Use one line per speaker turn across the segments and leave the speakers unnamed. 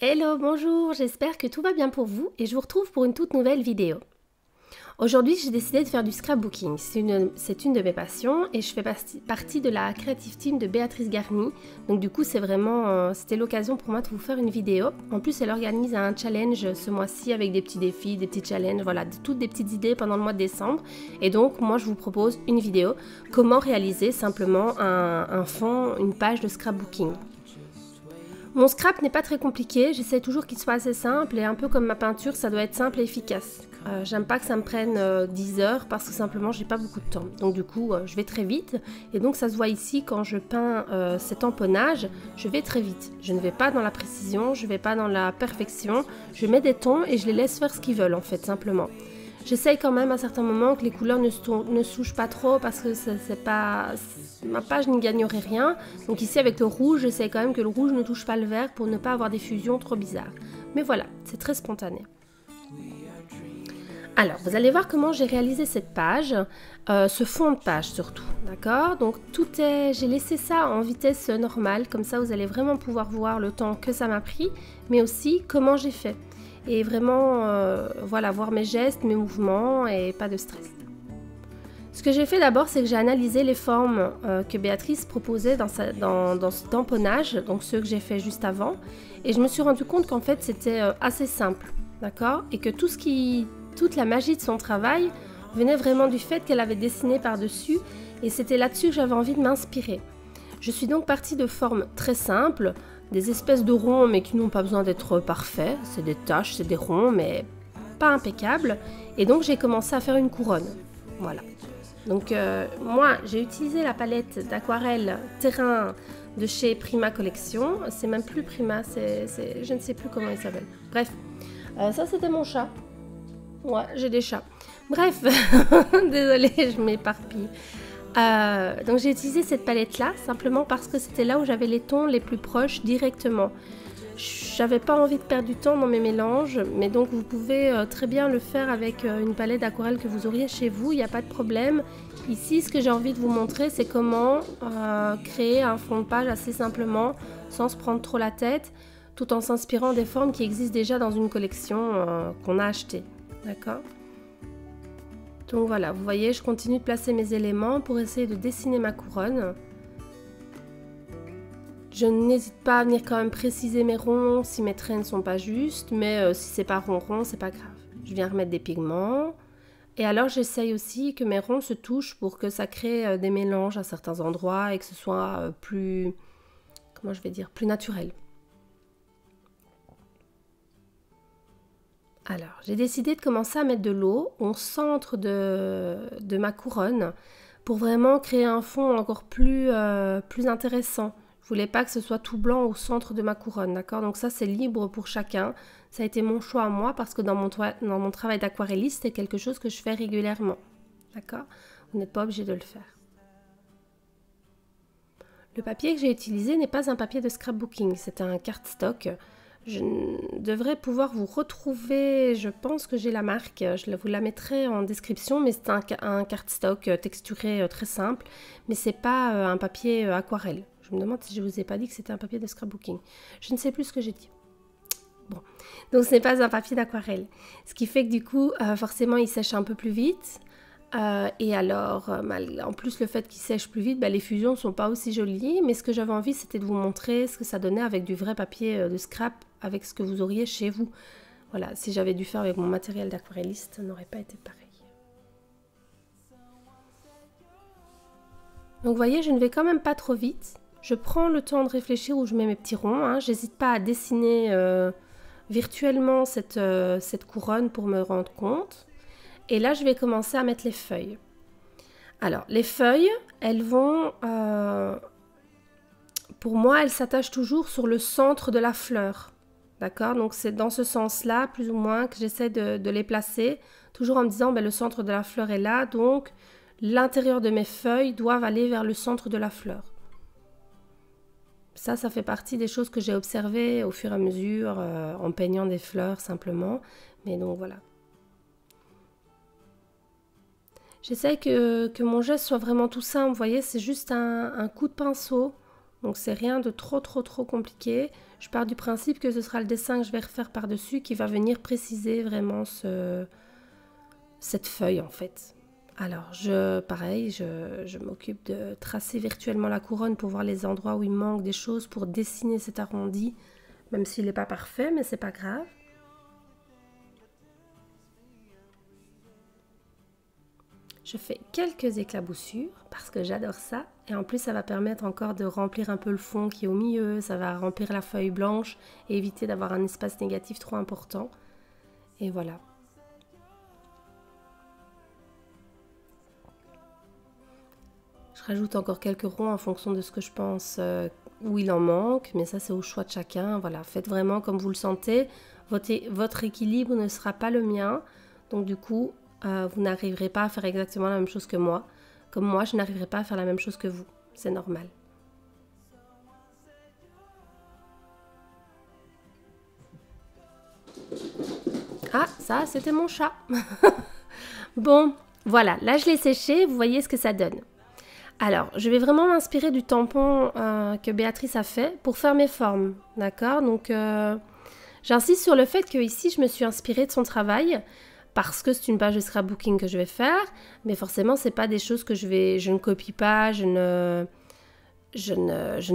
Hello, bonjour, j'espère que tout va bien pour vous et je vous retrouve pour une toute nouvelle vidéo. Aujourd'hui, j'ai décidé de faire du scrapbooking. C'est une de mes passions et je fais partie de la creative team de Béatrice Garny. Donc du coup, c'était l'occasion pour moi de vous faire une vidéo. En plus, elle organise un challenge ce mois-ci avec des petits défis, des petits challenges, voilà, toutes des petites idées pendant le mois de décembre. Et donc, moi, je vous propose une vidéo, comment réaliser simplement un fond, une page de scrapbooking. Mon scrap n'est pas très compliqué, j'essaie toujours qu'il soit assez simple et un peu comme ma peinture, ça doit être simple et efficace. J'aime pas que ça me prenne 10 heures parce que simplement j'ai pas beaucoup de temps. Donc du coup, je vais très vite et donc ça se voit ici quand je peins cet emponnage, je vais très vite. Je ne vais pas dans la précision, je ne vais pas dans la perfection, je mets des tons et je les laisse faire ce qu'ils veulent en fait, simplement. J'essaye quand même à certains moments que les couleurs ne se touchent pas trop parce que ma page n'y gagnerait rien. Donc ici avec le rouge, j'essaye quand même que le rouge ne touche pas le vert pour ne pas avoir des fusions trop bizarres. Mais voilà, c'est très spontané. Alors, vous allez voir comment j'ai réalisé cette page, ce fond de page surtout, d'accord? Donc j'ai laissé ça en vitesse normale, comme ça vous allez vraiment pouvoir voir le temps que ça m'a pris, mais aussi comment j'ai fait. Et vraiment, voilà, voir mes gestes, mes mouvements et pas de stress. Ce que j'ai fait d'abord, c'est que j'ai analysé les formes que Béatrice proposait dans cet emponnage, donc ceux que j'ai fait juste avant, et je me suis rendu compte qu'en fait c'était assez simple, d'accord? Et que toute la magie de son travail venait vraiment du fait qu'elle avait dessiné par-dessus, et c'était là-dessus que j'avais envie de m'inspirer. Je suis donc partie de formes très simples, des espèces de ronds mais qui n'ont pas besoin d'être parfaits, c'est des taches, c'est des ronds mais pas impeccables, et donc j'ai commencé à faire une couronne, voilà. Donc moi j'ai utilisé la palette d'aquarelle terrain de chez Prima Collection, c'est même plus Prima, je ne sais plus comment il s'appelle. Bref, ça c'était mon chat, ouais j'ai des chats. Bref, désolée je m'éparpille. Donc j'ai utilisé cette palette là simplement parce que c'était là où j'avais les tons les plus proches directement. J'avais pas envie de perdre du temps dans mes mélanges, mais donc vous pouvez très bien le faire avec une palette d'aquarelle que vous auriez chez vous, il n'y a pas de problème. Ici, ce que j'ai envie de vous montrer, c'est comment créer un fond de page assez simplement, sans se prendre trop la tête, tout en s'inspirant des formes qui existent déjà dans une collection qu'on a achetée. D'accord ? Donc voilà, vous voyez, je continue de placer mes éléments pour essayer de dessiner ma couronne. Je n'hésite pas à venir quand même préciser mes ronds si mes traits ne sont pas justes, mais si c'est pas rond, c'est pas grave. Je viens remettre des pigments. Et alors j'essaye aussi que mes ronds se touchent pour que ça crée des mélanges à certains endroits et que ce soit plus, comment je vais dire, plus naturel. Alors, j'ai décidé de commencer à mettre de l'eau au centre de ma couronne pour vraiment créer un fond encore plus intéressant. Je voulais pas que ce soit tout blanc au centre de ma couronne, d'accord? Donc ça, c'est libre pour chacun. Ça a été mon choix à moi parce que dans mon travail d'aquarelliste, c'est quelque chose que je fais régulièrement, d'accord? Vous n'êtes pas obligé de le faire. Le papier que j'ai utilisé n'est pas un papier de scrapbooking, c'est un cardstock. Je devrais pouvoir vous retrouver, je pense que j'ai la marque, je vous la mettrai en description, mais c'est un cardstock texturé très simple, mais c'est pas un papier aquarelle. Je me demande si je vous ai pas dit que c'était un papier de scrapbooking. Je ne sais plus ce que j'ai dit. Bon, donc ce n'est pas un papier d'aquarelle. Ce qui fait que du coup, forcément, il sèche un peu plus vite. Et alors, en plus le fait qu'il sèche plus vite, les fusions ne sont pas aussi jolies. Mais ce que j'avais envie, c'était de vous montrer ce que ça donnait avec du vrai papier de scrap, avec ce que vous auriez chez vous. Voilà, si j'avais dû faire avec mon matériel d'aquarelliste, ça n'aurait pas été pareil. Donc vous voyez, je ne vais quand même pas trop vite. Je prends le temps de réfléchir où je mets mes petits ronds. Hein. J'hésite pas à dessiner virtuellement cette couronne pour me rendre compte. Et là, je vais commencer à mettre les feuilles. Alors, les feuilles, elles vont... pour moi, elles s'attachent toujours sur le centre de la fleur. D'accord? Donc, c'est dans ce sens-là, plus ou moins, que j'essaie de les placer. Toujours en me disant, le centre de la fleur est là. Donc, l'intérieur de mes feuilles doivent aller vers le centre de la fleur. Ça fait partie des choses que j'ai observées au fur et à mesure, en peignant des fleurs simplement. Mais donc, voilà. J'essaie que mon geste soit vraiment tout simple, vous voyez, c'est juste un coup de pinceau. Donc c'est rien de trop compliqué. Je pars du principe que ce sera le dessin que je vais refaire par-dessus qui va venir préciser vraiment cette feuille en fait. Alors pareil, je m'occupe de tracer virtuellement la couronne pour voir les endroits où il manque des choses, pour dessiner cet arrondi, même s'il n'est pas parfait, mais c'est pas grave. Je fais quelques éclaboussures parce que j'adore ça. Et en plus, ça va permettre encore de remplir un peu le fond qui est au milieu. Ça va remplir la feuille blanche et éviter d'avoir un espace négatif trop important. Et voilà. Je rajoute encore quelques ronds en fonction de ce que je pense où il en manque. Mais ça, c'est au choix de chacun. Voilà, faites vraiment comme vous le sentez. Votre équilibre ne sera pas le mien. Donc du coup... vous n'arriverez pas à faire exactement la même chose que moi. Comme moi, je n'arriverai pas à faire la même chose que vous. C'est normal. Ah, ça, c'était mon chat. Bon, voilà. Là, je l'ai séché. Vous voyez ce que ça donne. Alors, je vais vraiment m'inspirer du tampon que Béatrice a fait pour faire mes formes. D'accord? Donc, j'insiste sur le fait que ici, je me suis inspirée de son travail. Parce que c'est une page de scrapbooking que je vais faire, mais forcément, c'est pas des choses que je ne copie pas, je ne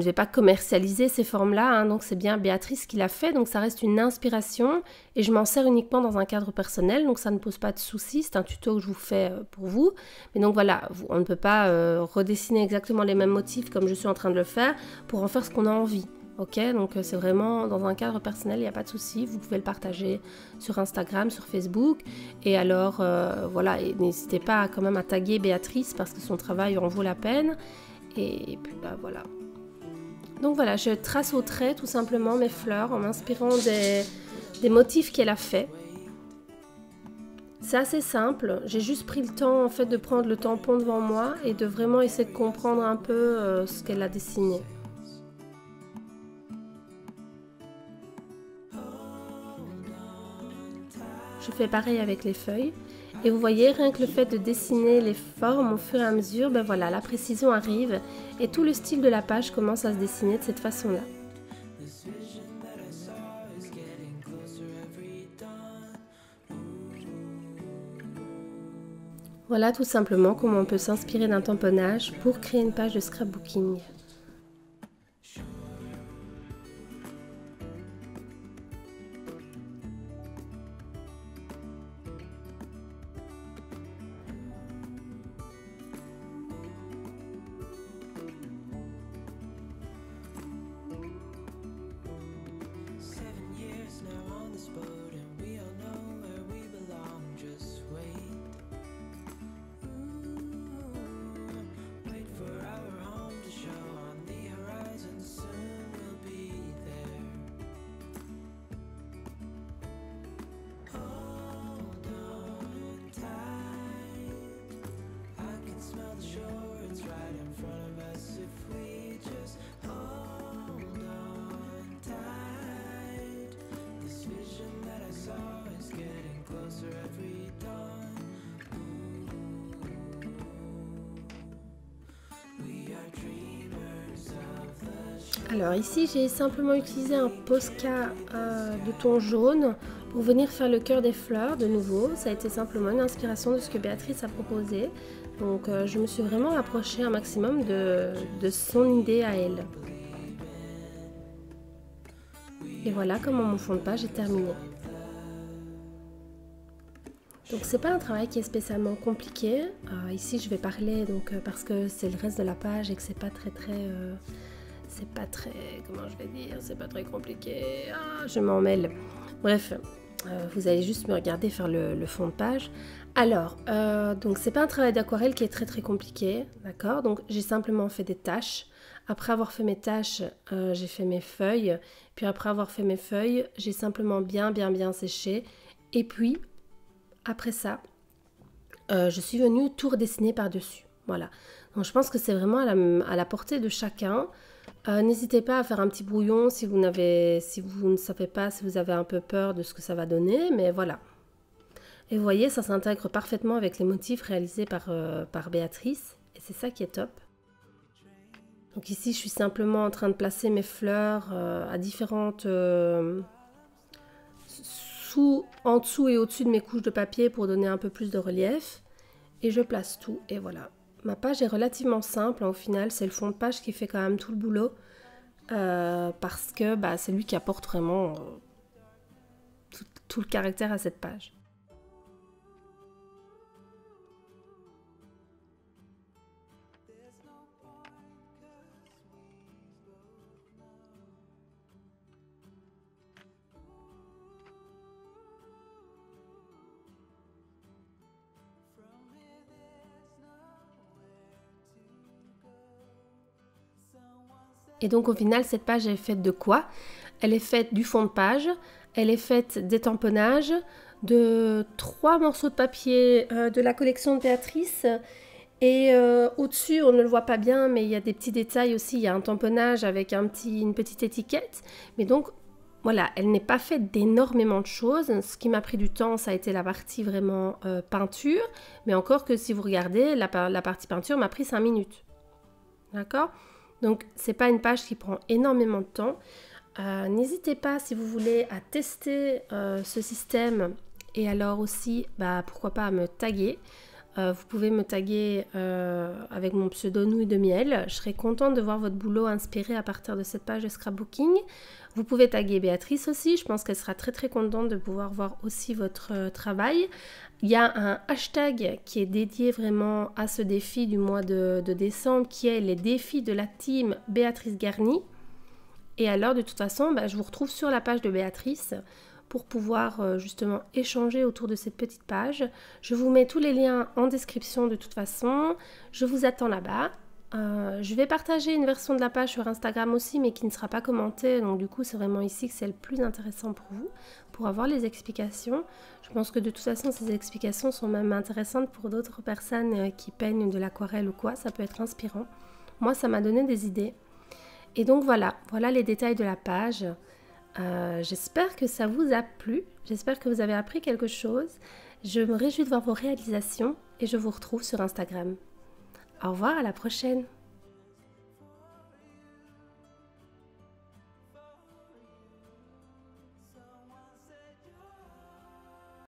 vais pas commercialiser ces formes-là, hein, donc c'est bien Béatrice qui l'a fait, donc ça reste une inspiration, et je m'en sers uniquement dans un cadre personnel, donc ça ne pose pas de soucis, c'est un tuto que je vous fais pour vous, mais donc voilà, on ne peut pas redessiner exactement les mêmes motifs comme je suis en train de le faire, pour en faire ce qu'on a envie. Ok, donc c'est vraiment dans un cadre personnel, il n'y a pas de souci, vous pouvez le partager sur Instagram, sur Facebook, et alors voilà, et n'hésitez pas quand même à taguer Béatrice parce que son travail en vaut la peine, et puis bah voilà. Donc voilà, je trace au trait tout simplement mes fleurs en m'inspirant des motifs qu'elle a fait. C'est assez simple, j'ai juste pris le temps en fait de prendre le tampon devant moi et de vraiment essayer de comprendre un peu ce qu'elle a dessiné. Je fais pareil avec les feuilles et vous voyez, rien que le fait de dessiner les formes au fur et à mesure, ben voilà, la précision arrive et tout le style de la page commence à se dessiner de cette façon-là. Voilà tout simplement comment on peut s'inspirer d'un tamponnage pour créer une page de scrapbooking. Alors ici j'ai simplement utilisé un Posca de ton jaune pour venir faire le cœur des fleurs de nouveau. Ça a été simplement une inspiration de ce que Béatrice a proposé. Donc je me suis vraiment approchée un maximum de son idée à elle. Et voilà comment mon fond de page est terminé. Donc c'est pas un travail qui est spécialement compliqué. Ici je vais parler donc parce que c'est le reste de la page et que c'est pas très comment je vais dire, c'est pas très compliqué. Ah, je m'en mêle. Bref, vous allez juste me regarder faire le fond de page. Alors, donc c'est pas un travail d'aquarelle qui est très compliqué, d'accord? Donc j'ai simplement fait des taches. Après avoir fait mes taches, j'ai fait mes feuilles. Puis après avoir fait mes feuilles, j'ai simplement bien séché. Et puis, après ça, je suis venue tout redessiner par-dessus. Voilà. Donc je pense que c'est vraiment à la portée de chacun. N'hésitez pas à faire un petit brouillon si vous ne savez pas, si vous avez un peu peur de ce que ça va donner, mais voilà. Et vous voyez, ça s'intègre parfaitement avec les motifs réalisés par Béatrice, et c'est ça qui est top. Donc ici, je suis simplement en train de placer mes fleurs à différentes... en dessous et au-dessus de mes couches de papier pour donner un peu plus de relief. Et je place tout et voilà. Ma page est relativement simple, hein, au final, c'est le fond de page qui fait quand même tout le boulot. Parce que c'est lui qui apporte vraiment tout le caractère à cette page. Et donc au final, cette page est faite de quoi? Elle est faite du fond de page, elle est faite des tamponnages, de 3 morceaux de papier de la collection de Béatrice. Et au-dessus, on ne le voit pas bien, mais il y a des petits détails aussi. Il y a un tamponnage avec une petite étiquette. Mais donc, voilà, elle n'est pas faite d'énormément de choses. Ce qui m'a pris du temps, ça a été la partie vraiment peinture. Mais encore que si vous regardez, la partie peinture m'a pris 5 minutes. D'accord? Donc, c'est pas une page qui prend énormément de temps. N'hésitez pas, si vous voulez, à tester ce système. Et alors aussi, pourquoi pas à me taguer. Vous pouvez me taguer avec mon pseudo Nouilles de Miel. Je serai contente de voir votre boulot inspiré à partir de cette page de scrapbooking. Vous pouvez taguer Béatrice aussi. Je pense qu'elle sera très très contente de pouvoir voir aussi votre travail. Il y a un hashtag qui est dédié vraiment à ce défi du mois de décembre, qui est les défis de la team Béatrice Garni. Et alors de toute façon, je vous retrouve sur la page de Béatrice pour pouvoir justement échanger autour de cette petite page. Je vous mets tous les liens en description de toute façon. Je vous attends là-bas. Je vais partager une version de la page sur Instagram aussi, mais qui ne sera pas commentée. Donc du coup, c'est vraiment ici que c'est le plus intéressant pour vous, pour avoir les explications. Je pense que de toute façon, ces explications sont même intéressantes pour d'autres personnes qui peignent de l'aquarelle ou quoi. Ça peut être inspirant. Moi, ça m'a donné des idées. Et donc voilà les détails de la page. J'espère que ça vous a plu, j'espère que vous avez appris quelque chose. Je me réjouis de voir vos réalisations et je vous retrouve sur Instagram. Au revoir, à la prochaine!